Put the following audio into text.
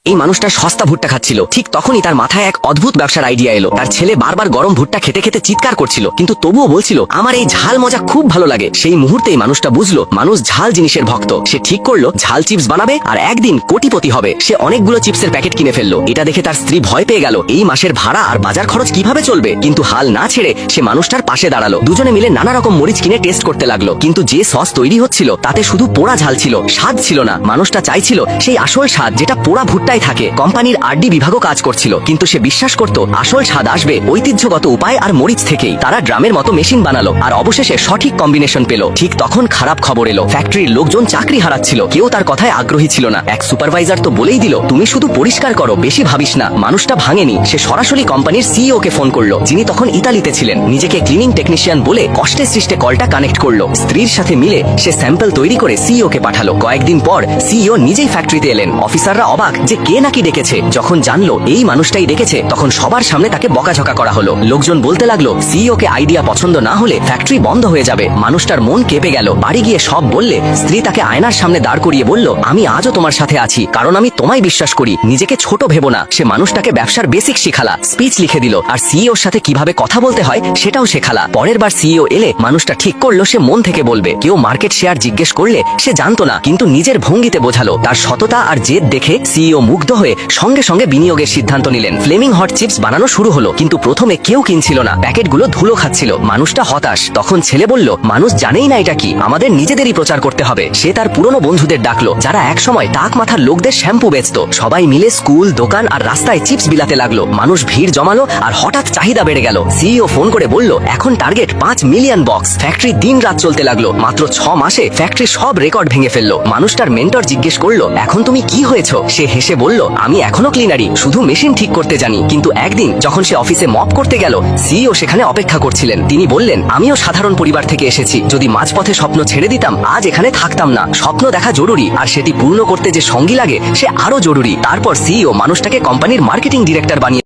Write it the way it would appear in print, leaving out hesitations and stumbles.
এই মানুষটা সস্তা ভুট্টা খাচ্ছিল। ঠিক তখনই তার মাথায় এক অদ্ভুত ব্যবসার আইডিয়া এলো। তার ছেলে বারবার গরম ভুট্টা খেতে খেতে চিৎকার করছিল, কিন্তু তবুও বলছিল আমার এই ঝাল মজা খুব ভালো লাগে। সেই মুহূর্তেই মানুষটা বুঝলো মানুষ ঝাল জিনিসের ভক্ত। সে ঠিক করলো ঝাল চিপস বানাবে আর একদিন কোটিপতি হবে। সে অনেকগুলো চিপসের প্যাকেট কিনে ফেললো। এটা দেখে তার স্ত্রী ভয় পেয়ে গেল, এই মাসের ভাড়া আর বাজার খরচ কিভাবে চলবে। কিন্তু হাল না ছেড়ে সে মানুষটার পাশে দাঁড়ালো। দুজনে মিলে নানা রকম মরিচ কিনে টেস্ট করতে লাগলো, কিন্তু যে সস তৈরি হচ্ছিল তাতে শুধু পোড়া ঝাল ছিল, স্বাদ ছিল না। মানুষটা চাইছিল সেই আসল স্বাদ যেটা পোড়া ভুট্টায় থাকে। কোম্পানির আরডি বিভাগও কাজ করছিল, কিন্তু সে বিশ্বাস করত আসল স্বাদ আসবে ঐতিহ্যগত উপায় আর মরিচ থেকেই। তারা ড্রামের মতো মেশিন বানালো আর অবশেষে সঠিক কম্বিনেশন পেল। ঠিক তখন খারাপ খবর এলো, ফ্যাক্টরির লোকজন চাকরি হারাচ্ছিল। কেউ তার কথায় আগ্রহী ছিল না। এক সুপারভাইজার তো বলেই দিল তুমি শুধু পরিষ্কার করো, বেশি ভাবিস না। মানুষটা ভাঙেনি, সে সরাসরি কোম্পানির সিইও কে ফোন করলো, যিনি তখন ইতালিতে ছিলেন। নিজেকে ক্লিনিং টেকনিশিয়ান বলে কষ্টে সৃষ্টে কলটা কানেক্ট করলো। স্ত্রীর সাথে মিলে সে স্যাম্পল তৈরি করে সিইও কে পাঠালো। কয়েকদিন পর সিইও নিজেই ফ্যাক্টরিতে এলেন। অফিসাররা অবাক যে কে নাকি ডেকেছে। যখন জানলো এই মানুষটাই ডেকেছে, তখন সবার সামনে তাকে বকাঝকা করা হলো। লোকজন বলতে লাগলো সিইও কে আইডিয়া পছন্দ না হলে ফ্যাক্টরি বন্ধ হয়ে যাবে। মানুষটার মন কেঁপে গেল। বাড়ি গিয়ে সব বললে স্ত্রী তাকে আয়নার সামনে দাঁড় করিয়ে বলল আমি আজও তোমার সাথে আছি, কারণ আমি তোমায় বিশ্বাস করি, নিজেকে ছোট ভেবো না। সে মানুষটাকে ব্যবসার বেসিক শিখালা, স্পিচ লিখে দিল আর সিইওর সাথে কিভাবে কথা বলতে হয় সেটাও শেখালা। পরের বার সিইও এলে মানুষটা ঠিক করলো সে মন থেকে বলবে। কেউ মার্কেট শেয়ার জিজ্ঞেস করলে সে জানতো না, কিন্তু নিজের ভঙ্গিতে বোঝালো। তার সততা আর জেদ দেখে সিইও মুগ্ধ হয়ে সঙ্গে সঙ্গে বিনিয়োগের সিদ্ধান্ত নিলেন। ফ্লেমিং হট চিপস বানানো শুরু হলো, কিন্তু প্রথমে কেউ কিনছিল না। প্যাকেটগুলো ধুলো খাচ্ছিল। মানুষটা হতাশ। তখন ছেলে বলল মানুষ জানেই না এটা কি, আমাদের নিজেদেরই প্রচার করতে হবে। সে তার পুরনো বন্ধুদের ডাকলো, যারা একসময় টাক মাথার লোকদের শ্যাম্পু বেচত। সবাই মিলে স্কুল, দোকান আর রাস্তায় চিপস বিলাতে লাগলো। মানুষ ভিড় জমালো আর হঠাৎ চাহিদা বেড়ে গেল। সিইও ফোন করে বলল এখন টার্গেট 5 মিলিয়ন বক্স। ফ্যাক্টরি দিন রাত চলতে লাগলো। মাত্র 6 মাসে ফ্যাক্টরি সব রেকর্ড ভেঙে ফেললো। মানুষটার মেন্টর জিজ্ঞেস করলো এখন তুমি কি হয়েছো। সে হেসে বলল আমি এখনো ক্লিনারি, শুধু মেশিন ঠিক করতে জানি। কিন্তু একদিন যখন সে অফিসে মপ করতে গেল, সিইও সেখানে অপেক্ষা করছিলেন। তিনি বললেন আমিও সাধারণ পরিবার থেকে এসেছি, যদি মাঝপথে স্বপ্ন ছেড়ে দিতাম আজ এখানে থাকতাম না। স্বপ্ন দেখা জরুরি, আর সেটি পূর্ণ করতে যে সঙ্গী লাগে সে আরো জরুরি। তারপর সিইও মানুষটাকে কোম্পানির মার্কেটিং ডিরেক্টর বানিয়ে